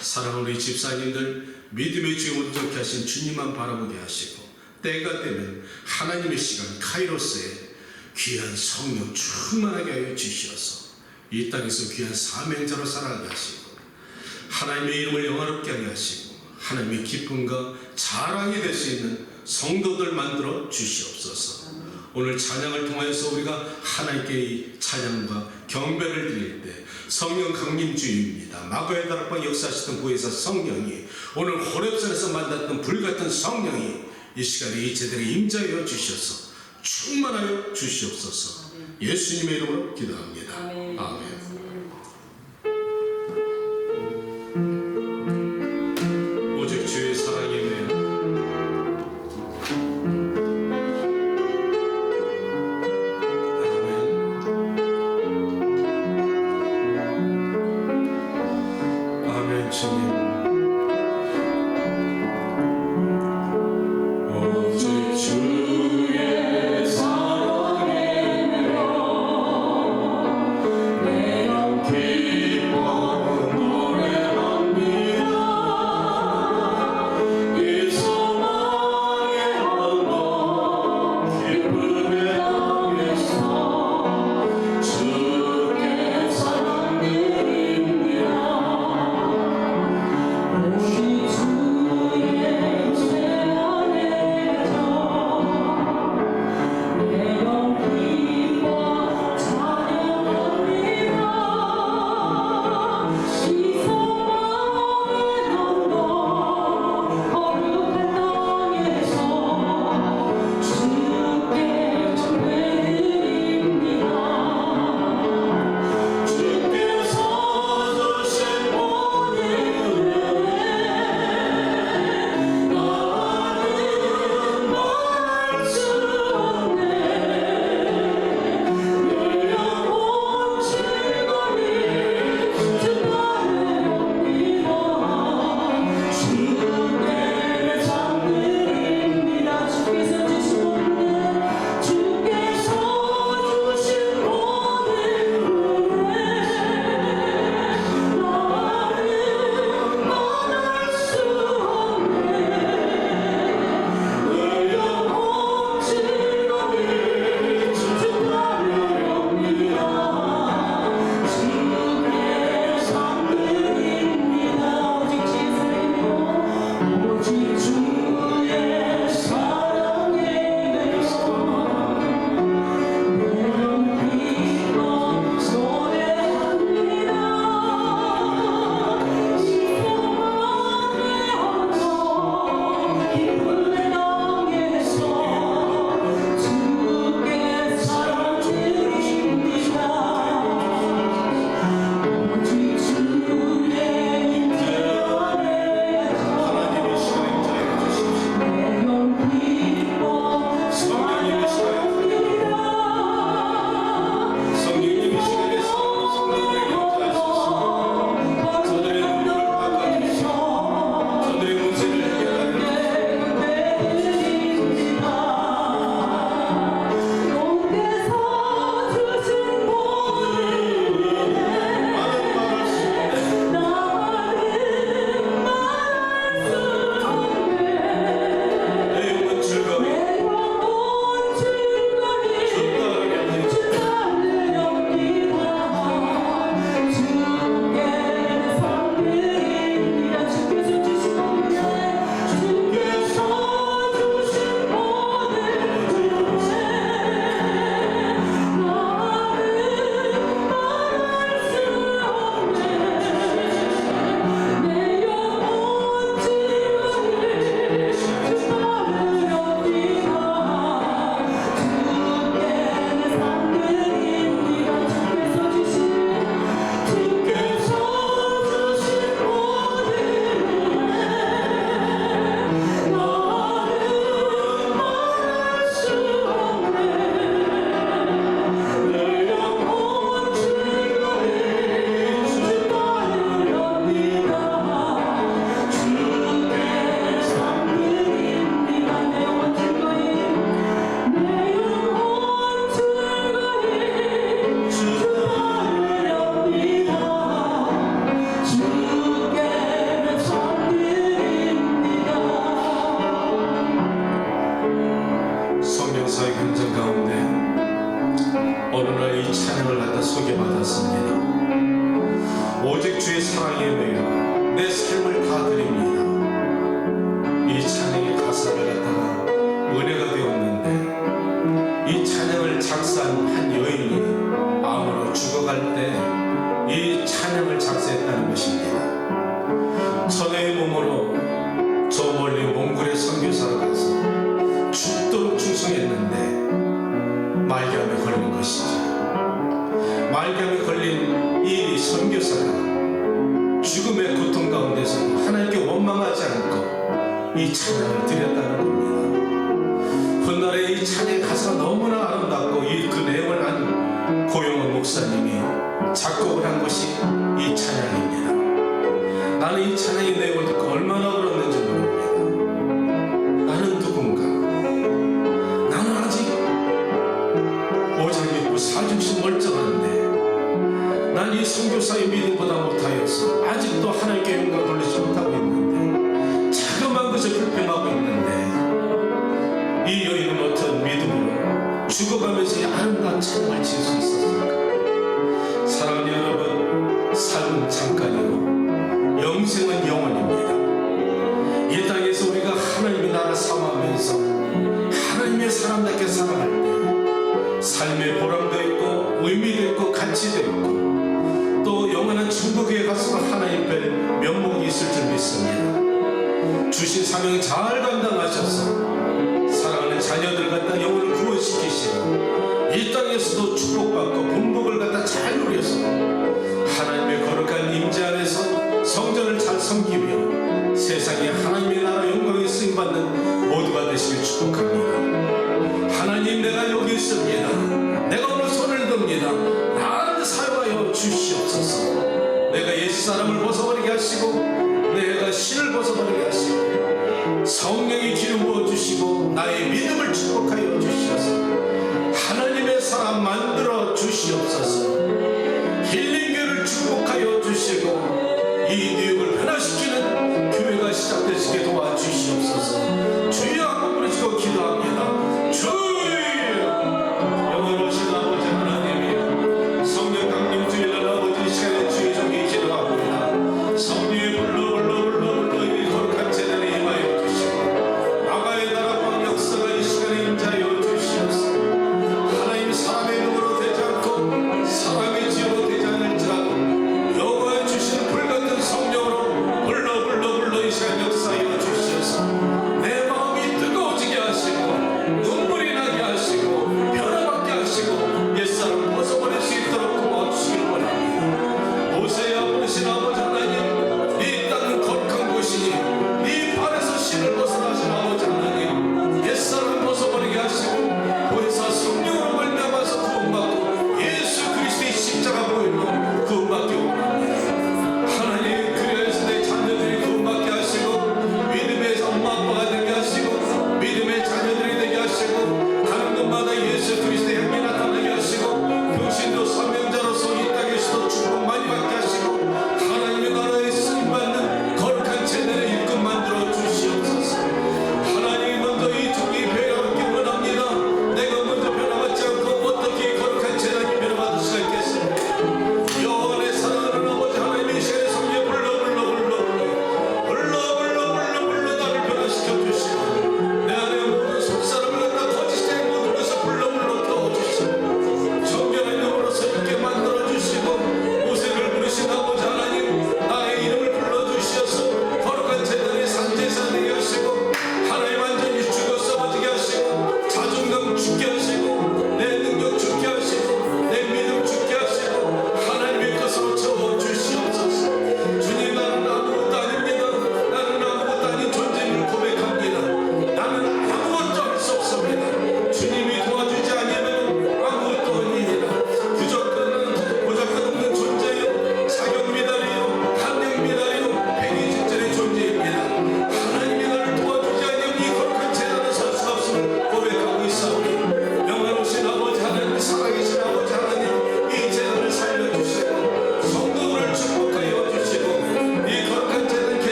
사랑하는 우리 집사님들, 믿음의 주에 온전케 하신 주님만 바라보게 하시고 때가 되면 하나님의 시간 카이로스에 귀한 성령 충만하게 하여 주시어서 이 땅에서 귀한 사명자로 살아가게 하시고 하나님의 이름을 영화롭게 하게 하시고 하나님의 기쁨과 자랑이 될 수 있는 성도들 만들어 주시옵소서. 오늘 찬양을 통하여서 우리가 하나님께 이 찬양과 경배를 드릴 때 성령 강림주의입니다. 마가의 다락방 역사하시던 구혜사 성령이 오늘 호렙산에서 만났던 불같은 성령이 이 시간에 이 제대로 임재하여 주셔서 충만하여 주시옵소서. 예수님의 이름으로 기도합니다. 아멘. 오직 주의 사랑이 매여 아멘. 주님, 오직 주 받습니다. 오직 주의 사랑에 매여 내 삶을 다 드립니다. 이 찬양의 가사를 갖다가 은혜가 되었는데 이 찬양을 작사한 한 여인이 암으로 죽어갈 때 이 찬양을 작사했다는 것입니다. 천혜의 몸으로 저 멀리 몽골에 선교사로 가서 죽도록 충성했는데 말기암에 걸린 것이죠. 말기암에 걸린 이 선교사가 죽음의 고통 가운데서 하나님께 원망하지 않고 이 찬양을 드렸다는 겁니다. 훗날에 이 찬양의 가사가 너무나 아름답고 그 내용을 한 고영원 목사님이 작곡을 한 것이 이 찬양입니다. 나는 이 찬양의 내용을 듣고 얼마나 울었는지 모릅니다. 나는 누군가? 나는 아직 오직 믿고 사죽신 멀쩡한데 난 이 선교사의 믿음보다 못하여서 아직도 하나님께 영광 돌리지 못하고 있는데 자그마한 것에 불평하고 있는데 이 여인은 어떤 믿음으로 죽어가면서 이 아름다운 찬양을 지을 수 있었을까? 사랑하는 여러분, 삶은 잠깐이고 영생은 영원입니다. 이 땅에서 우리가 하나님의 나라 삼아하면서 하나님의 사람답게 살아갈 때 삶의 보람도 있고 의미도 있고 가치도 있고 또 영원한 천국에 가서 하나님 뵐 면목이 있을 줄 믿습니다. 주신 사명 잘 감당하셔서 사랑하는 자녀들 갖다 영혼을 구원시키시고 이 땅에서도 축복받고 본복을 갖다 잘 누려서 하나님의 거룩한 임재 안에서 성전을 잘 섬기며 세상에 하나님의 나라 영광에 쓰임받는 모두가 되시길 축복합니다. 하나님, 내가 여기 있습니다. 내가 오늘 손을 듭니다. 나를 사용하여 주시옵소서. 내가 옛사람을 벗어버리게 하시고 내가 신을 벗어버리게 하시고 성령의 기름 부어주시고 나의 믿음을 축복하여 주시옵소서. 하나님의 사람 만들어 주시옵소서. 힐링교를 축복하여 주시고 이 뉴욕을 변화시키는 교회가 시작되시게 도와주시옵소서. 주여 한번 부르시고 기도합니다. 주여, 영원하신 아버지 하나님이여, 성령 강림 주일날 아버지 시간에 주의 종이 기도합니다. 성령의 불러 이 거룩한 재단에 임하여 주시고 나가의 나라 왕 역사가 이 시간에 임자여 주시옵소서. 하나님, 사람의 눈으로 되지 않고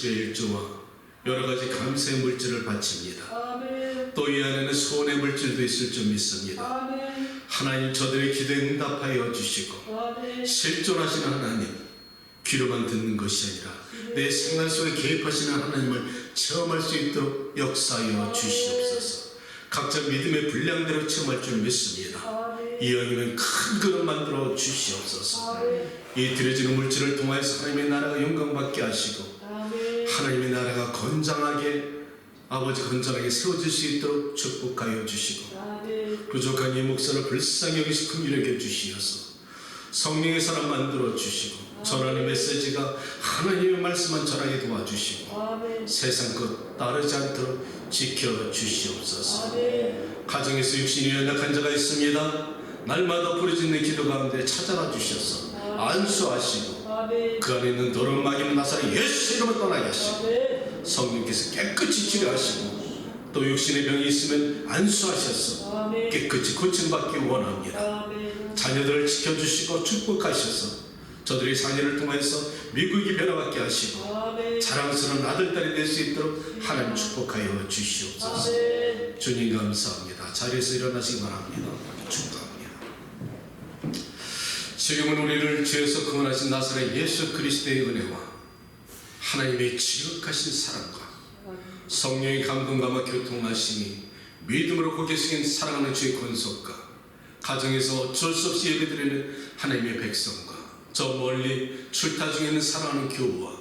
10의 1조와 여러 가지 감사의 물질을 바칩니다. 아멘. 또 이 안에는 소원의 물질도 있을 줄 믿습니다. 아멘. 하나님 저들의 기도에 응답하여 주시고 아멘. 실존하시는 하나님, 귀로만 듣는 것이 아니라 내 생활 속에 개입하시는 하나님을 체험할 수 있도록 역사하여 주시옵소서. 각자 믿음의 분량대로 체험할 줄 믿습니다. 아멘. 이왕이면 큰 그릇 만들어 주시옵소서. 아멘. 이 드려지는 물질을 통하여서 하나님의 나라가 영광받게 하시고 아멘. 하나님의 나라가 건장하게 아버지 건전하게 세워질 수 있도록 축복하여 주시고 아멘. 부족한 이 목사를 불쌍히 여기시 긍휼히 여겨 주시어서 성령의 사람 만들어 주시고 전하는 메시지가 하나님의 말씀만 전하게 도와주시고 아멘. 세상 것 따르지 않도록 지켜 주시옵소서. 아멘. 가정에서 육신이 연약한 자가 있습니다. 날마다 부르짖는 기도 가운데 찾아와 주셔서 안수하시고 아멘. 그 안에 있는 더러운 마귀는 나사렛 예수 이름으로 떠나게 하시고 아멘. 성령께서 깨끗이 치료하시고 또 육신의 병이 있으면 안수하셔서 아멘. 깨끗이 고침받기 원합니다. 아멘. 자녀들을 지켜주시고 축복하셔서 저들의 자녀를 통해서 미국이 변화받게 하시고 아멘. 자랑스러운 아들딸이 될 수 있도록 하나님 축복하여 주시옵소서. 아멘. 주님 감사합니다. 자리에서 일어나시기 바랍니다. 축복합니다. 지금은 우리를 죄에서 구원하신 나사렛 예수 그리스도의 은혜와 하나님의 지극하신 사랑과 성령의 감동감과 교통하심이 믿음으로 고개 숙인 사랑하는 주의 권속과 가정에서 어쩔 수 없이 예배드리는 하나님의 백성과 저 멀리 출타 중에 있는 사랑하는 교우와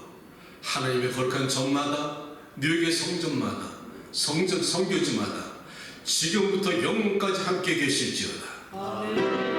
하나님의 거룩한 정마다 뉴욕의 성전마다 성교지마다 지금부터 영원까지 함께 계실지어다. 아멘.